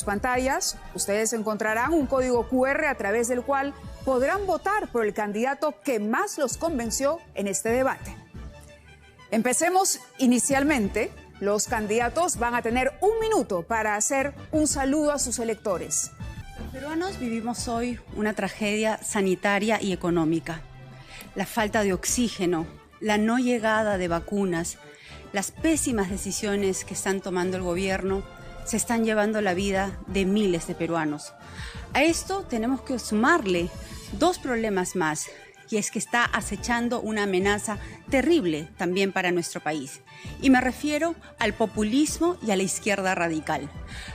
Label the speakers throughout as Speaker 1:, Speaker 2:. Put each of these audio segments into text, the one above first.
Speaker 1: sus pantallas, ustedes encontrarán un código QR a través del cual podrán votar por el candidato que más los convenció en este debate. Empecemos inicialmente. Los candidatos van a tener 1 minuto para hacer un saludo a sus electores.
Speaker 2: Los peruanos vivimos hoy una tragedia sanitaria y económica. La falta de oxígeno, la no llegada de vacunas, las pésimas decisiones que están tomando el gobierno se están llevando la vida de miles de peruanos. A esto tenemos que sumarle 2 problemas más, y es que está acechando una amenaza terrible también para nuestro país. Y me refiero al populismo y a la izquierda radical.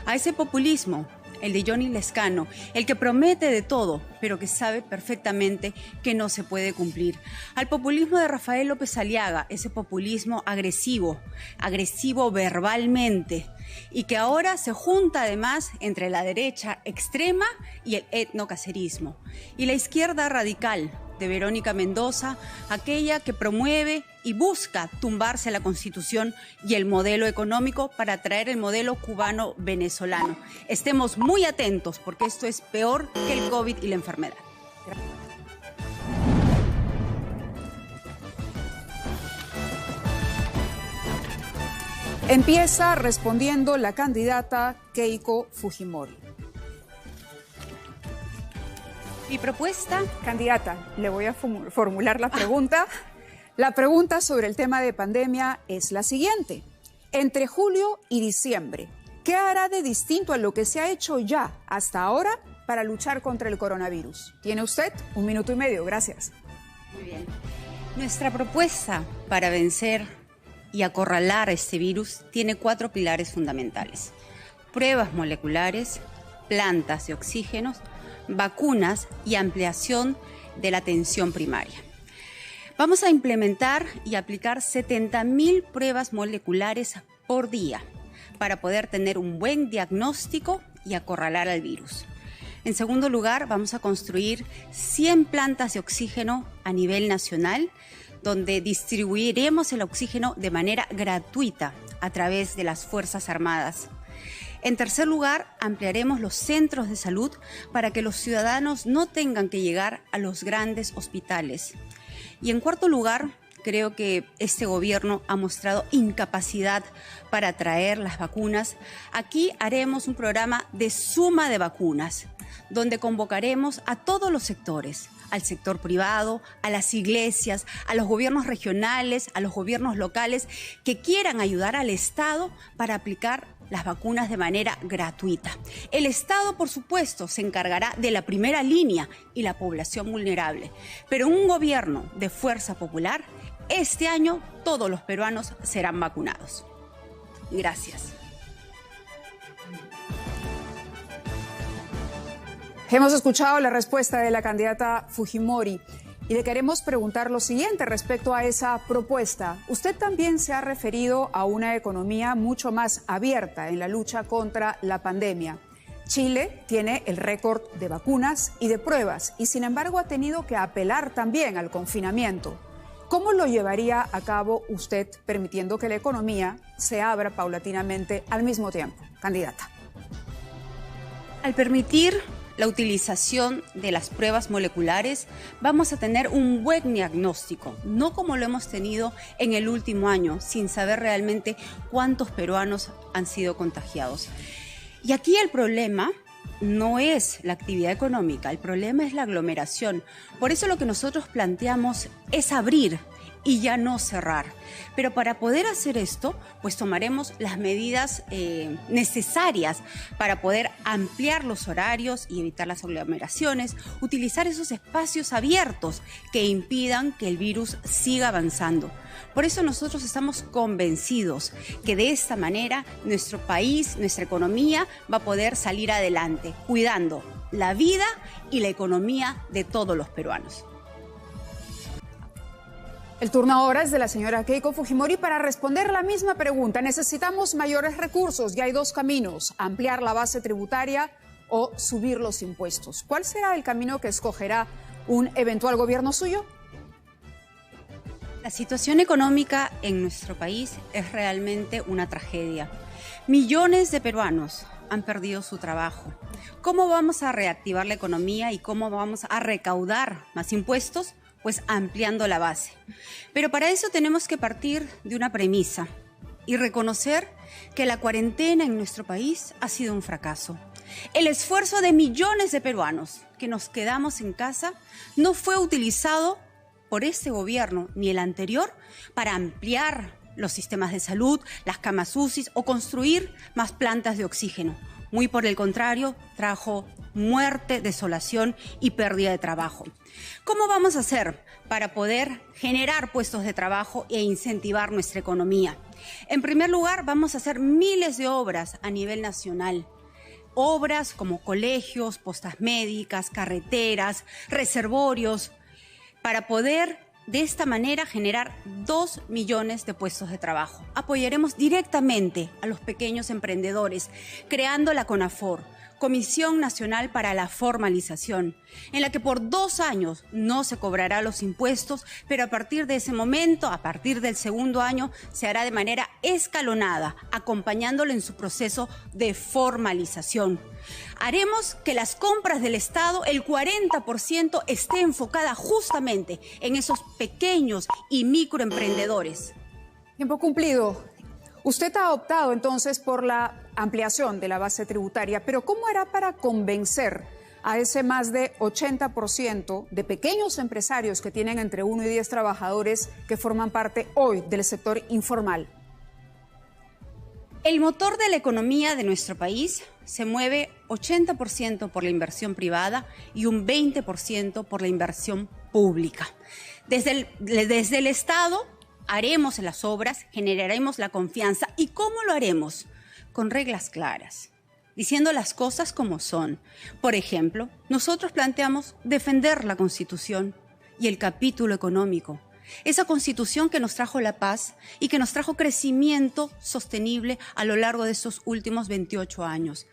Speaker 2: A ese populismo, el de Johnny Lezcano, el que promete de todo, pero que sabe perfectamente que no se puede cumplir. Al populismo de Rafael López Aliaga, ese populismo agresivo verbalmente, y que ahora se junta además entre la derecha extrema y el etnocacerismo. Y la izquierda radical de Verónica Mendoza, aquella que promueve y busca tumbarse la Constitución y el modelo económico para traer el modelo cubano-venezolano. Estemos muy atentos porque esto es peor que el COVID y la enfermedad.
Speaker 1: Empieza respondiendo la candidata Keiko Fujimori.
Speaker 2: Mi propuesta...
Speaker 1: Candidata, le voy a formular la pregunta. La pregunta sobre el tema de pandemia es la siguiente. Entre julio y diciembre, ¿qué hará de distinto a lo que se ha hecho ya hasta ahora para luchar contra el coronavirus? Tiene usted 1 minuto y medio. Gracias.
Speaker 2: Muy bien. Nuestra propuesta para vencer y acorralar a este virus tiene 4 pilares fundamentales: pruebas moleculares, plantas de oxígenos, vacunas y ampliación de la atención primaria. Vamos a implementar y aplicar 70.000 pruebas moleculares por día para poder tener un buen diagnóstico y acorralar al virus. En segundo lugar, vamos a construir 100 plantas de oxígeno a nivel nacional, donde distribuiremos el oxígeno de manera gratuita a través de las Fuerzas Armadas. En tercer lugar, ampliaremos los centros de salud para que los ciudadanos no tengan que llegar a los grandes hospitales. Y en cuarto lugar, creo que este gobierno ha mostrado incapacidad para traer las vacunas. Aquí haremos un programa de suma de vacunas, donde convocaremos a todos los sectores, al sector privado, a las iglesias, a los gobiernos regionales, a los gobiernos locales, que quieran ayudar al Estado para aplicar las vacunas de manera gratuita. El Estado, por supuesto, se encargará de la primera línea y la población vulnerable. Pero un gobierno de fuerza popular, este año todos los peruanos serán vacunados. Gracias.
Speaker 1: Hemos escuchado la respuesta de la candidata Fujimori y le queremos preguntar lo siguiente respecto a esa propuesta. Usted también se ha referido a una economía mucho más abierta en la lucha contra la pandemia. Chile tiene el récord de vacunas y de pruebas y sin embargo ha tenido que apelar también al confinamiento. ¿Cómo lo llevaría a cabo usted permitiendo que la economía se abra paulatinamente al mismo tiempo? Candidata.
Speaker 2: Al permitir la utilización de las pruebas moleculares, vamos a tener un buen diagnóstico, no como lo hemos tenido en el último año, sin saber realmente cuántos peruanos han sido contagiados. Y aquí el problema no es la actividad económica, el problema es la aglomeración. Por eso lo que nosotros planteamos es abrir y ya no cerrar. Pero para poder hacer esto, pues tomaremos las medidas necesarias para poder ampliar los horarios y evitar las aglomeraciones, utilizar esos espacios abiertos que impidan que el virus siga avanzando. Por eso nosotros estamos convencidos que de esta manera nuestro país, nuestra economía va a poder salir adelante, cuidando la vida y la economía de todos los peruanos.
Speaker 1: El turno ahora es de la señora Keiko Fujimori para responder la misma pregunta. Necesitamos mayores recursos y hay 2 caminos: ampliar la base tributaria o subir los impuestos. ¿Cuál será el camino que escogerá un eventual gobierno suyo?
Speaker 2: La situación económica en nuestro país es realmente una tragedia. Millones de peruanos han perdido su trabajo. ¿Cómo vamos a reactivar la economía y cómo vamos a recaudar más impuestos? Pues ampliando la base. Pero para eso tenemos que partir de una premisa y reconocer que la cuarentena en nuestro país ha sido un fracaso. El esfuerzo de millones de peruanos que nos quedamos en casa no fue utilizado por este gobierno ni el anterior para ampliar los sistemas de salud, las camas UCI o construir más plantas de oxígeno. Muy por el contrario, trajo muerte, desolación y pérdida de trabajo. ¿Cómo vamos a hacer para poder generar puestos de trabajo e incentivar nuestra economía? En primer lugar, vamos a hacer miles de obras a nivel nacional. Obras como colegios, postas médicas, carreteras, reservorios, para poder de esta manera generar 2 millones de puestos de trabajo. Apoyaremos directamente a los pequeños emprendedores, creando la CONAFOR, Comisión Nacional para la Formalización, en la que por 2 años no se cobrará los impuestos, pero a partir de ese momento, a partir del segundo año, se hará de manera escalonada, acompañándolo en su proceso de formalización. Haremos que las compras del Estado, el 40% esté enfocada justamente en esos pequeños y microemprendedores.
Speaker 1: Tiempo cumplido. Usted ha optado entonces por la ampliación de la base tributaria, pero ¿cómo hará para convencer a ese más de 80% de pequeños empresarios que tienen entre 1 y 10 trabajadores que forman parte hoy del sector informal?
Speaker 2: El motor de la economía de nuestro país se mueve 80% por la inversión privada y un 20% por la inversión pública. Desde el Estado haremos las obras, generaremos la confianza. ¿Y cómo lo haremos? Con reglas claras, diciendo las cosas como son. Por ejemplo, nosotros planteamos defender la Constitución y el capítulo económico. Esa Constitución que nos trajo la paz y que nos trajo crecimiento sostenible a lo largo de estos últimos 28 años.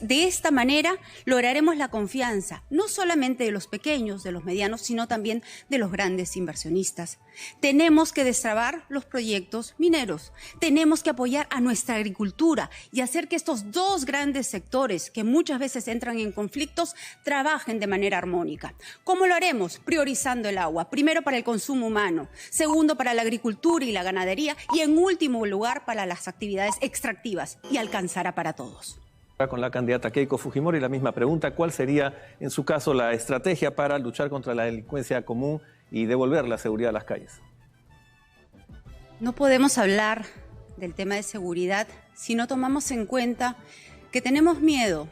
Speaker 2: De esta manera lograremos la confianza, no solamente de los pequeños, de los medianos, sino también de los grandes inversionistas. Tenemos que destrabar los proyectos mineros, tenemos que apoyar a nuestra agricultura y hacer que estos dos grandes sectores, que muchas veces entran en conflictos, trabajen de manera armónica. ¿Cómo lo haremos? Priorizando el agua, primero para el consumo humano, segundo para la agricultura y la ganadería y en último lugar para las actividades extractivas, y alcanzará para todos.
Speaker 3: Con la candidata Keiko Fujimori, la misma pregunta: ¿cuál sería, en su caso, la estrategia para luchar contra la delincuencia común y devolver la seguridad a las calles?
Speaker 2: No podemos hablar del tema de seguridad si no tomamos en cuenta que tenemos miedo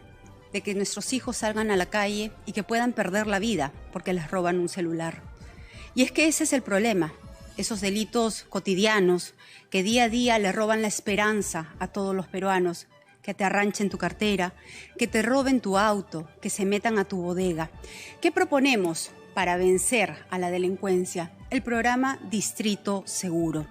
Speaker 2: de que nuestros hijos salgan a la calle y que puedan perder la vida porque les roban un celular. Y es que ese es el problema, esos delitos cotidianos que día a día le roban la esperanza a todos los peruanos, que te arranchen tu cartera, que te roben tu auto, que se metan a tu bodega. ¿Qué proponemos para vencer a la delincuencia? El programa Distrito Seguro.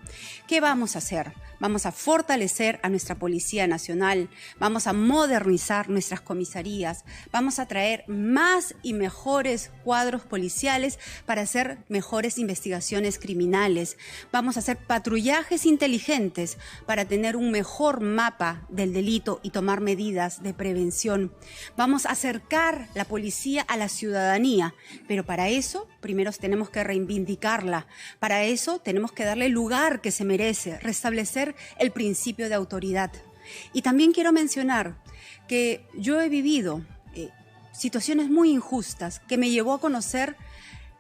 Speaker 2: ¿Qué vamos a hacer? Vamos a fortalecer a nuestra Policía Nacional, vamos a modernizar nuestras comisarías, vamos a traer más y mejores cuadros policiales para hacer mejores investigaciones criminales, vamos a hacer patrullajes inteligentes para tener un mejor mapa del delito y tomar medidas de prevención. Vamos a acercar la policía a la ciudadanía, pero para eso primero tenemos que reivindicarla, para eso tenemos que darle el lugar que se merece, restablecer el principio de autoridad. Y también quiero mencionar que yo he vivido situaciones muy injustas que me llevó a conocer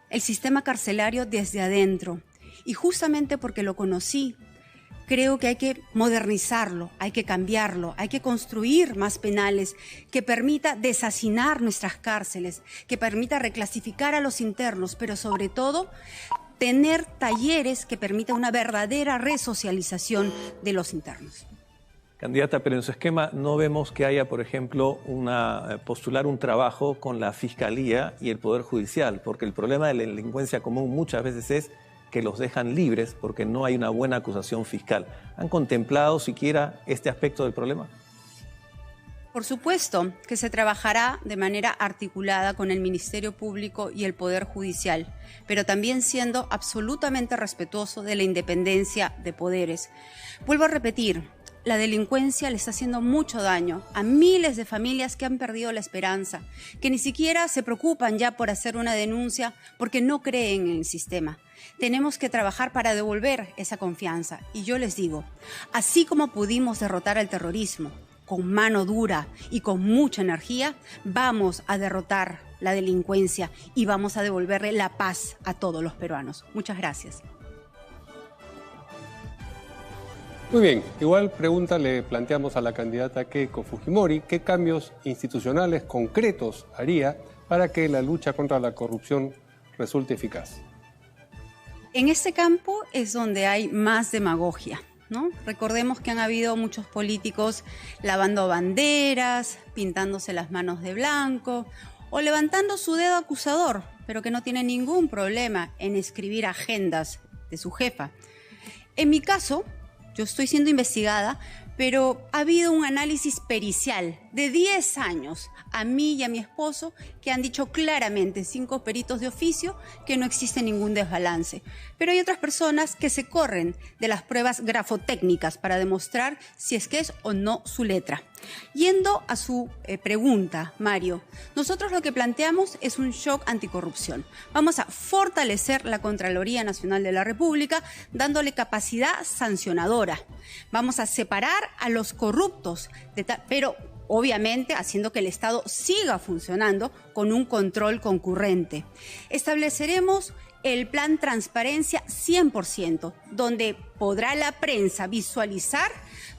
Speaker 2: el sistema carcelario desde adentro. Y justamente porque lo conocí, creo que hay que modernizarlo, hay que cambiarlo, hay que construir más penales que permita deshacinar nuestras cárceles, que permita reclasificar a los internos, pero sobre todo tener talleres que permitan una verdadera resocialización de los internos.
Speaker 3: Candidata, pero en su esquema no vemos que haya, por ejemplo, postular un trabajo con la Fiscalía y el Poder Judicial, porque el problema de la delincuencia común muchas veces es que los dejan libres porque no hay una buena acusación fiscal. ¿Han contemplado siquiera este aspecto del problema?
Speaker 2: Por supuesto que se trabajará de manera articulada con el Ministerio Público y el Poder Judicial, pero también siendo absolutamente respetuoso de la independencia de poderes. Vuelvo a repetir, la delincuencia le está haciendo mucho daño a miles de familias que han perdido la esperanza, que ni siquiera se preocupan ya por hacer una denuncia porque no creen en el sistema. Tenemos que trabajar para devolver esa confianza. Y yo les digo, así como pudimos derrotar al terrorismo con mano dura y con mucha energía, vamos a derrotar la delincuencia y vamos a devolverle la paz a todos los peruanos. Muchas gracias.
Speaker 4: Muy bien, igual pregunta le planteamos a la candidata Keiko Fujimori, ¿qué cambios institucionales concretos haría para que la lucha contra la corrupción resulte eficaz?
Speaker 2: En este campo es donde hay más demagogia, ¿no? Recordemos que han habido muchos políticos lavando banderas, pintándose las manos de blanco o levantando su dedo acusador, pero que no tienen ningún problema en escribir agendas de su jefa. En mi caso, yo estoy siendo investigada, pero ha habido un análisis pericial de 10 años a mí y a mi esposo que han dicho claramente, 5 peritos de oficio, que no existe ningún desbalance. Pero hay otras personas que se corren de las pruebas grafotécnicas para demostrar si es que es o no su letra. Yendo a su pregunta, Mario, nosotros lo que planteamos es un shock anticorrupción. Vamos a fortalecer la Contraloría Nacional de la República, dándole capacidad sancionadora. Vamos a separar a los corruptos, pero obviamente haciendo que el Estado siga funcionando con un control concurrente. Estableceremos el plan Transparencia 100%, donde podrá la prensa visualizar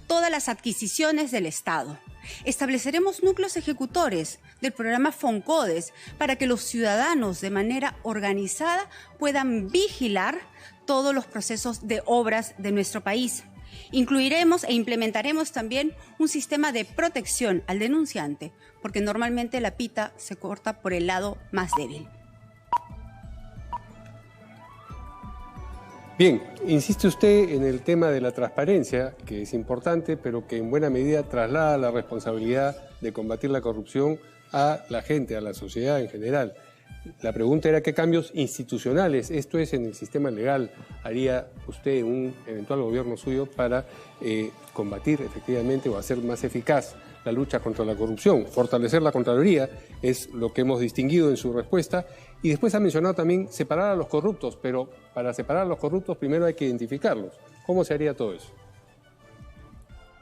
Speaker 2: todas las adquisiciones del Estado. Estableceremos núcleos ejecutores del programa FONCODES para que los ciudadanos de manera organizada puedan vigilar todos los procesos de obras de nuestro país. Incluiremos e implementaremos también un sistema de protección al denunciante, porque normalmente la pita se corta por el lado más débil.
Speaker 4: Bien, insiste usted en el tema de la transparencia, que es importante, pero que en buena medida traslada la responsabilidad de combatir la corrupción a la gente, a la sociedad en general. La pregunta era qué cambios institucionales, esto es en el sistema legal, haría usted en un eventual gobierno suyo para combatir efectivamente o hacer más eficaz la lucha contra la corrupción. Fortalecer la Contraloría es lo que hemos distinguido en su respuesta. Y después ha mencionado también separar a los corruptos, pero para separar a los corruptos primero hay que identificarlos. ¿Cómo se haría todo eso?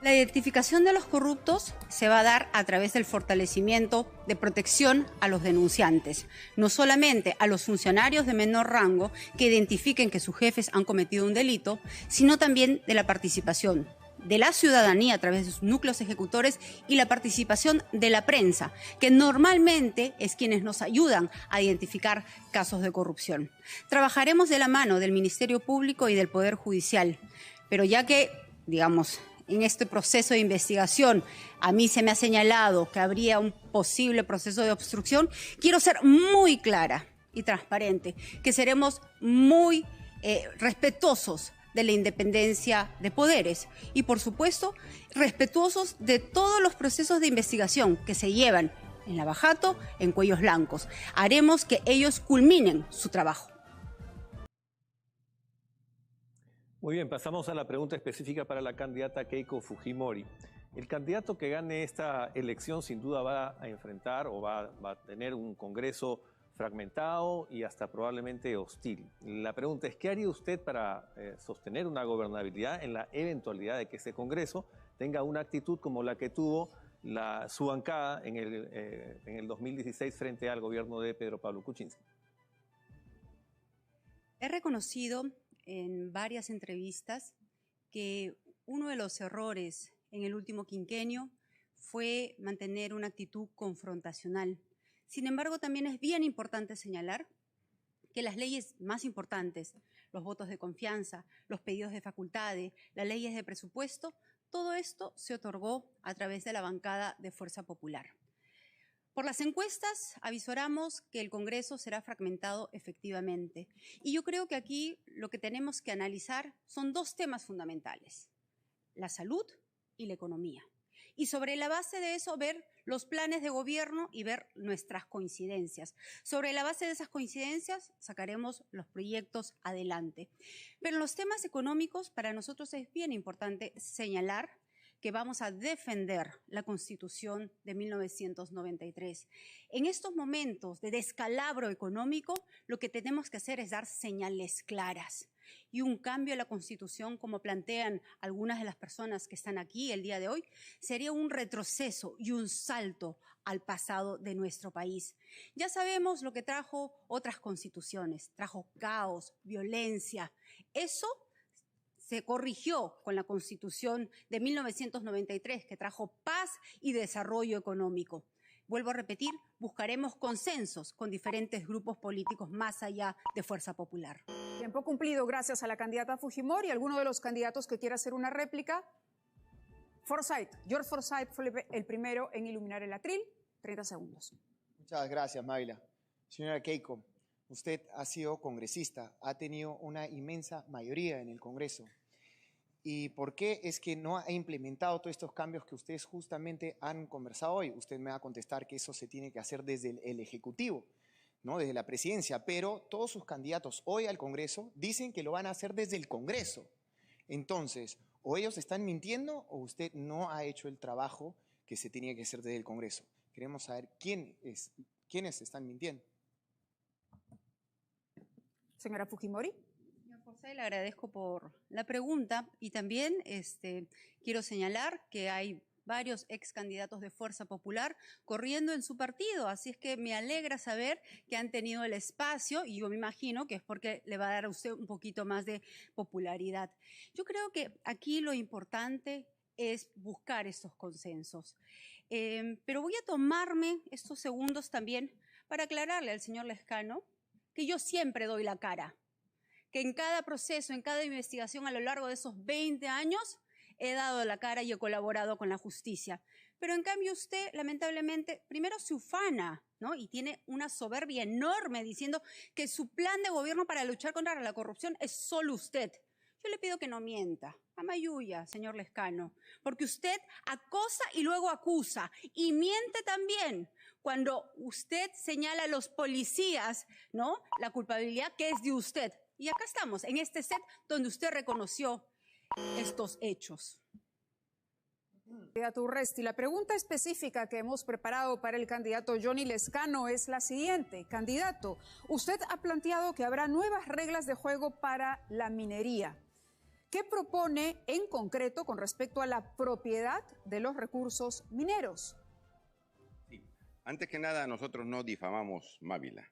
Speaker 2: La identificación de los corruptos se va a dar a través del fortalecimiento de protección a los denunciantes, no solamente a los funcionarios de menor rango que identifiquen que sus jefes han cometido un delito, sino también de la participación de la ciudadanía a través de sus núcleos ejecutores y la participación de la prensa, que normalmente es quienes nos ayudan a identificar casos de corrupción. Trabajaremos de la mano del Ministerio Público y del Poder Judicial, pero ya que, digamos, en este proceso de investigación a mí se me ha señalado que habría un posible proceso de obstrucción, quiero ser muy clara y transparente, que seremos muy respetuosos de la independencia de poderes y, por supuesto, respetuosos de todos los procesos de investigación que se llevan en Lavajato, en Cuellos Blancos. Haremos que ellos culminen su trabajo.
Speaker 3: Muy bien, pasamos a la pregunta específica para la candidata Keiko Fujimori. El candidato que gane esta elección sin duda va a enfrentar o va a tener un Congreso fragmentado y hasta probablemente hostil. La pregunta es, ¿qué haría usted para sostener una gobernabilidad en la eventualidad de que ese Congreso tenga una actitud como la que tuvo su bancada en el 2016 frente al gobierno de Pedro Pablo Kuczynski?
Speaker 2: He reconocido en varias entrevistas que uno de los errores en el último quinquenio fue mantener una actitud confrontacional. Sin embargo, también es bien importante señalar que las leyes más importantes, los votos de confianza, los pedidos de facultades, las leyes de presupuesto, todo esto se otorgó a través de la bancada de Fuerza Popular. Por las encuestas avisoramos que el Congreso será fragmentado efectivamente. Y yo creo que aquí lo que tenemos que analizar son dos temas fundamentales: la salud y la economía. Y sobre la base de eso ver los planes de gobierno y ver nuestras coincidencias. Sobre la base de esas coincidencias sacaremos los proyectos adelante. Pero en los temas económicos para nosotros es bien importante señalar que vamos a defender la Constitución de 1993. En estos momentos de descalabro económico, lo que tenemos que hacer es dar señales claras. Y un cambio a la Constitución, como plantean algunas de las personas que están aquí el día de hoy, sería un retroceso y un salto al pasado de nuestro país. Ya sabemos lo que trajo otras constituciones, trajo caos, violencia. Eso se corrigió con la Constitución de 1993, que trajo paz y desarrollo económico. Vuelvo a repetir, buscaremos consensos con diferentes grupos políticos más allá de Fuerza Popular.
Speaker 1: Tiempo cumplido, gracias a la candidata Fujimori. ¿Alguno de los candidatos que quiera hacer una réplica? George Forsyth fue el primero en iluminar el atril. 30 segundos.
Speaker 5: Muchas gracias, Mayla. Señora Keiko, usted ha sido congresista, ha tenido una inmensa mayoría en el Congreso. ¿Y por qué es que no ha implementado todos estos cambios que ustedes justamente han conversado hoy? Usted me va a contestar que eso se tiene que hacer desde el Ejecutivo, ¿no? Desde la presidencia, pero todos sus candidatos hoy al Congreso dicen que lo van a hacer desde el Congreso. Entonces, o ellos están mintiendo o usted no ha hecho el trabajo que se tenía que hacer desde el Congreso. Queremos saber quiénes están mintiendo.
Speaker 1: Señora Fujimori.
Speaker 2: Señor Forsyth, le agradezco por la pregunta y también quiero señalar que hay varios ex candidatos de Fuerza Popular corriendo en su partido, así es que me alegra saber que han tenido el espacio y yo me imagino que es porque le va a dar a usted un poquito más de popularidad. Yo creo que aquí lo importante es buscar estos consensos. Pero voy a tomarme estos segundos también para aclararle al señor Lezcano que yo siempre doy la cara, que en cada proceso, en cada investigación a lo largo de esos 20 años, he dado la cara y he colaborado con la justicia. Pero en cambio usted, lamentablemente, primero se ufana, ¿no? Y tiene una soberbia enorme diciendo que su plan de gobierno para luchar contra la corrupción es solo usted. Yo le pido que no mienta. Amayuya, señor Lezcano, porque usted acosa y luego acusa y miente también cuando usted señala a los policías, ¿no? La culpabilidad que es de usted. Y acá estamos, en este set donde usted reconoció estos hechos.
Speaker 1: Candidato Urresti, la pregunta específica que hemos preparado para el candidato Johnny Lezcano es la siguiente. Candidato, usted ha planteado que habrá nuevas reglas de juego para la minería. ¿Qué propone en concreto con respecto a la propiedad de los recursos mineros?
Speaker 6: Sí. Antes que nada, nosotros no difamamos Mávila.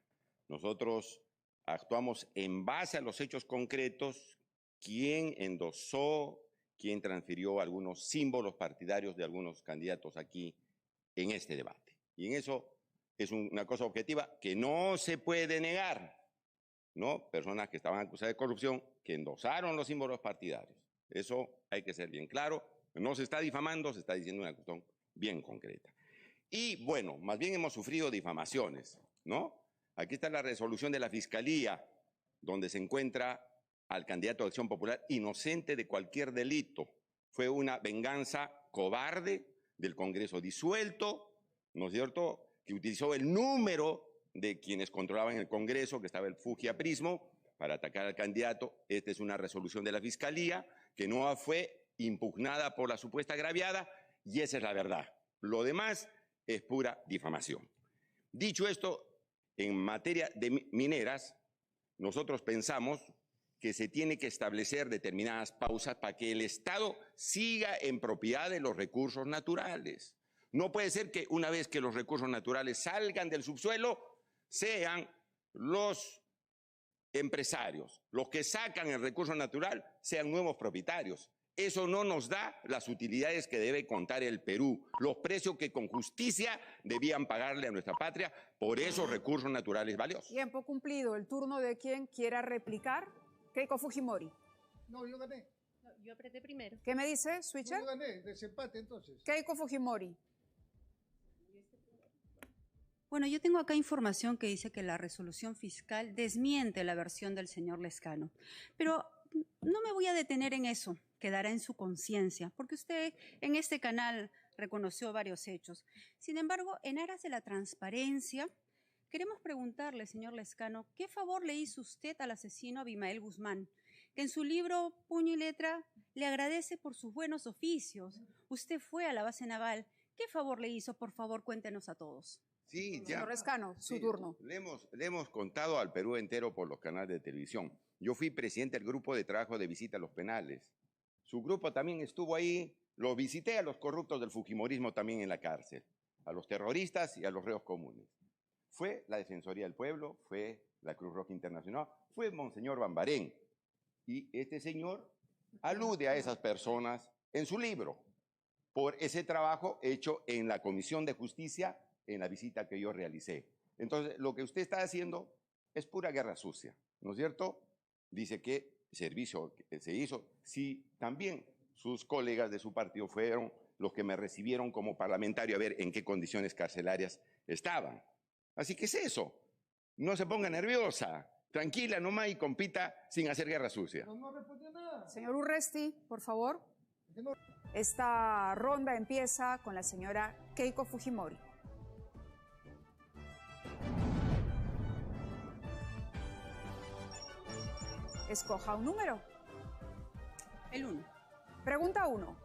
Speaker 6: Nosotros actuamos en base a los hechos concretos, quién endosó, quién transfirió algunos símbolos partidarios de algunos candidatos aquí en este debate. Y en eso es una cosa objetiva que no se puede negar, ¿no? Personas que estaban acusadas de corrupción, que endosaron los símbolos partidarios. Eso hay que ser bien claro. No se está difamando, se está diciendo una cuestión bien concreta. Y bueno, más bien hemos sufrido difamaciones, ¿no? Aquí está la resolución de la Fiscalía, donde se encuentra al candidato de Acción Popular inocente de cualquier delito. Fue una venganza cobarde del Congreso disuelto, ¿no es cierto?, que utilizó el número de quienes controlaban el Congreso, que estaba el fujiaprismo, para atacar al candidato. Esta es una resolución de la Fiscalía que no fue impugnada por la supuesta agraviada y esa es la verdad. Lo demás es pura difamación. Dicho esto, en materia de mineras, nosotros pensamos que se tiene que establecer determinadas pausas para que el Estado siga en propiedad de los recursos naturales. No puede ser que una vez que los recursos naturales salgan del subsuelo, sean los empresarios, los que sacan el recurso natural, sean nuevos propietarios. Eso no nos da las utilidades que debe contar el Perú, los precios que con justicia debían pagarle a nuestra patria por esos recursos naturales valiosos.
Speaker 1: Tiempo cumplido. El turno de quien quiera replicar. Keiko Fujimori.
Speaker 7: No, yo gané.
Speaker 2: No, yo apreté primero.
Speaker 1: ¿Qué me dice, Switcher?
Speaker 7: No, yo gané, desempate entonces.
Speaker 1: Keiko Fujimori.
Speaker 2: Bueno, yo tengo acá información que dice que la resolución fiscal desmiente la versión del señor Lezcano, pero no me voy a detener en eso, quedará en su conciencia, porque usted en este canal reconoció varios hechos. Sin embargo, en aras de la transparencia, queremos preguntarle, señor Lezcano, ¿qué favor le hizo usted al asesino Abimael Guzmán, que en su libro Puño y Letra le agradece por sus buenos oficios. Usted fue a la base naval. ¿Qué favor le hizo? Por favor, cuéntenos a todos.
Speaker 6: Sí, ya.
Speaker 1: Señor Lescano, su
Speaker 6: Sí,
Speaker 1: turno.
Speaker 6: Le hemos contado al Perú entero por los canales de televisión. Yo fui presidente del grupo de trabajo de visita a los penales. Su grupo también estuvo ahí. Lo visité a los corruptos del fujimorismo también en la cárcel, a los terroristas y a los reos comunes. Fue la Defensoría del Pueblo, fue la Cruz Roja Internacional, fue Monseñor Bambarén. Y este señor alude a esas personas en su libro por ese trabajo hecho en la Comisión de Justicia en la visita que yo realicé. Entonces, lo que usted está haciendo es pura guerra sucia, ¿no es cierto? Dice que servicio se hizo. Si también sus colegas de su partido fueron los que me recibieron como parlamentario a ver en qué condiciones carcelarias estaban. Así que es eso. No se ponga nerviosa. Tranquila nomás y compita sin hacer guerra sucia.
Speaker 7: No respondió nada.
Speaker 1: Señor Urresti, por favor. Esta ronda empieza con la señora Keiko Fujimori. Escoja un número.
Speaker 2: El 1.
Speaker 1: Pregunta 1.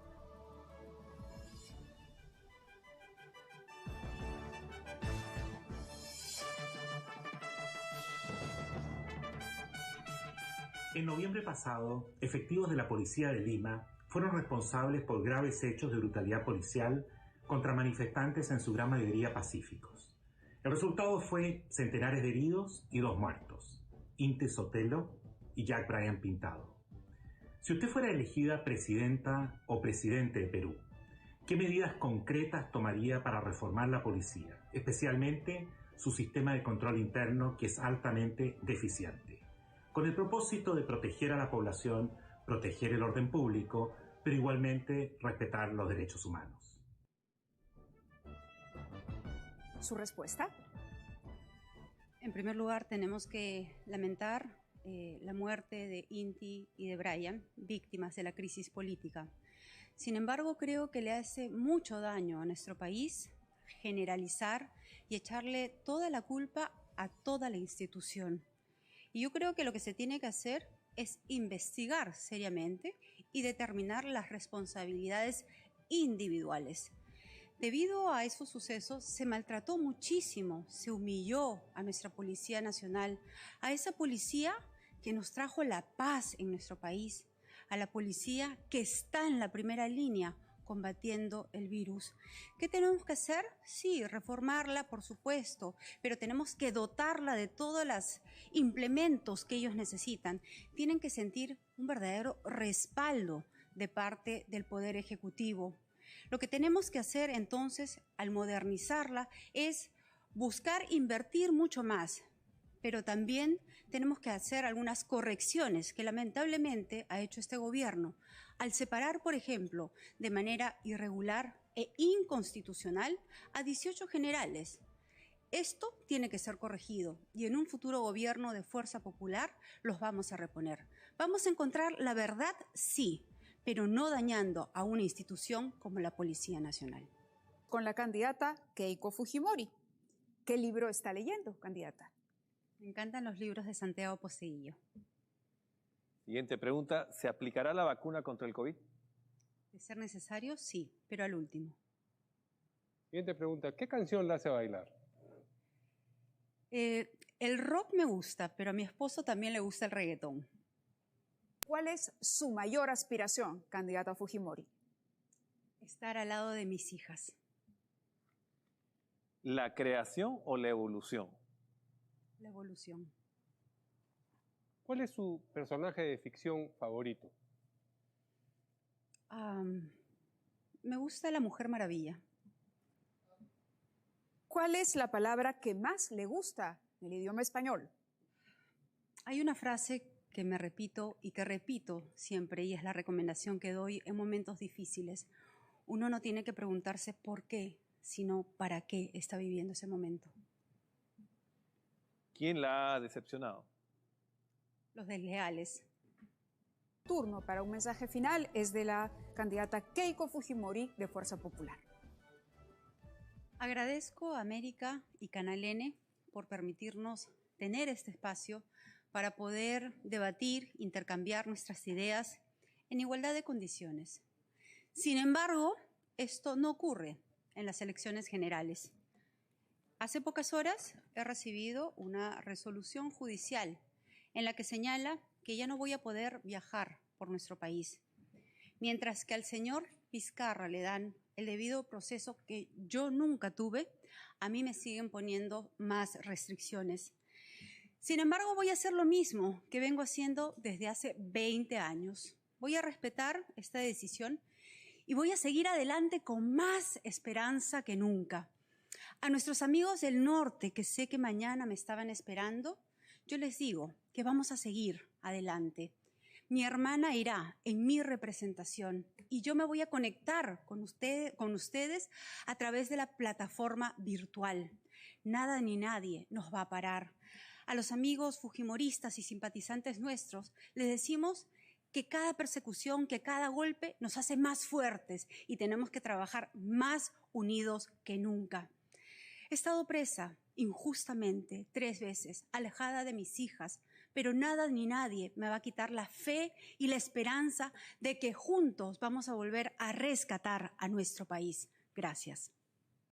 Speaker 8: En noviembre pasado, efectivos de la Policía de Lima fueron responsables por graves hechos de brutalidad policial contra manifestantes en su gran mayoría pacíficos. El resultado fue centenares de heridos y 2 muertos, Inte Sotelo y Jack Bryan Pintado. Si usted fuera elegida presidenta o presidente de Perú, ¿qué medidas concretas tomaría para reformar la policía, especialmente su sistema de control interno, que es altamente deficiente, con el propósito de proteger a la población, proteger el orden público, pero igualmente respetar los derechos humanos?
Speaker 1: ¿Su respuesta?
Speaker 2: En primer lugar, tenemos que lamentar la muerte de Inti y de Bryan, víctimas de la crisis política. Sin embargo, creo que le hace mucho daño a nuestro país generalizar y echarle toda la culpa a toda la institución. Y yo creo que lo que se tiene que hacer es investigar seriamente y determinar las responsabilidades individuales. Debido a esos sucesos, se maltrató muchísimo, se humilló a nuestra Policía Nacional, a esa policía que nos trajo la paz en nuestro país, a la policía que está en la primera línea combatiendo el virus. ¿Qué tenemos que hacer? Sí, reformarla, por supuesto, pero tenemos que dotarla de todos los implementos que ellos necesitan. Tienen que sentir un verdadero respaldo de parte del Poder Ejecutivo. Lo que tenemos que hacer entonces, al modernizarla, es buscar invertir mucho más, pero también tenemos que hacer algunas correcciones que lamentablemente ha hecho este gobierno. Al separar, por ejemplo, de manera irregular e inconstitucional a 18 generales. Esto tiene que ser corregido y en un futuro gobierno de Fuerza Popular los vamos a reponer. Vamos a encontrar la verdad, sí, pero no dañando a una institución como la Policía Nacional.
Speaker 1: Con la candidata Keiko Fujimori. ¿Qué libro está leyendo, candidata?
Speaker 2: Me encantan los libros de Santiago Poseguillo.
Speaker 3: Siguiente pregunta, ¿se aplicará la vacuna contra el COVID?
Speaker 2: De ser necesario, sí, pero al último.
Speaker 4: Siguiente pregunta, ¿qué canción la hace bailar?
Speaker 2: El rock me gusta, pero a mi esposo también le gusta el reggaetón.
Speaker 1: ¿Cuál es su mayor aspiración, candidata Fujimori?
Speaker 2: Estar al lado de mis hijas.
Speaker 3: ¿La creación o la evolución?
Speaker 2: La evolución.
Speaker 4: ¿Cuál es su personaje de ficción favorito?
Speaker 2: Me gusta la Mujer Maravilla.
Speaker 1: ¿Cuál es la palabra que más le gusta en el idioma español?
Speaker 2: Hay una frase que me repito y que repito siempre, y es la recomendación que doy en momentos difíciles. Uno no tiene que preguntarse por qué, sino para qué está viviendo ese momento.
Speaker 3: ¿Quién la ha decepcionado?
Speaker 2: Los desleales.
Speaker 1: Turno para un mensaje final es de la candidata Keiko Fujimori de Fuerza Popular.
Speaker 2: Agradezco a América y Canal N por permitirnos tener este espacio para poder debatir, intercambiar nuestras ideas en igualdad de condiciones. Sin embargo, esto no ocurre en las elecciones generales. Hace pocas horas he recibido una resolución judicial en la que señala que ya no voy a poder viajar por nuestro país, mientras que al señor Vizcarra le dan el debido proceso que yo nunca tuve, a mí me siguen poniendo más restricciones. Sin embargo, voy a hacer lo mismo que vengo haciendo desde hace 20 años. Voy a respetar esta decisión y voy a seguir adelante con más esperanza que nunca. A nuestros amigos del norte, que sé que mañana me estaban esperando, yo les digo que vamos a seguir adelante. Mi hermana irá en mi representación y yo me voy a conectar con ustedes a través de la plataforma virtual. Nada ni nadie nos va a parar. A los amigos fujimoristas y simpatizantes nuestros les decimos que cada persecución, que cada golpe nos hace más fuertes y tenemos que trabajar más unidos que nunca. He estado presa injustamente 3 veces, alejada de mis hijas, pero nada ni nadie me va a quitar la fe y la esperanza de que juntos vamos a volver a rescatar a nuestro país. Gracias.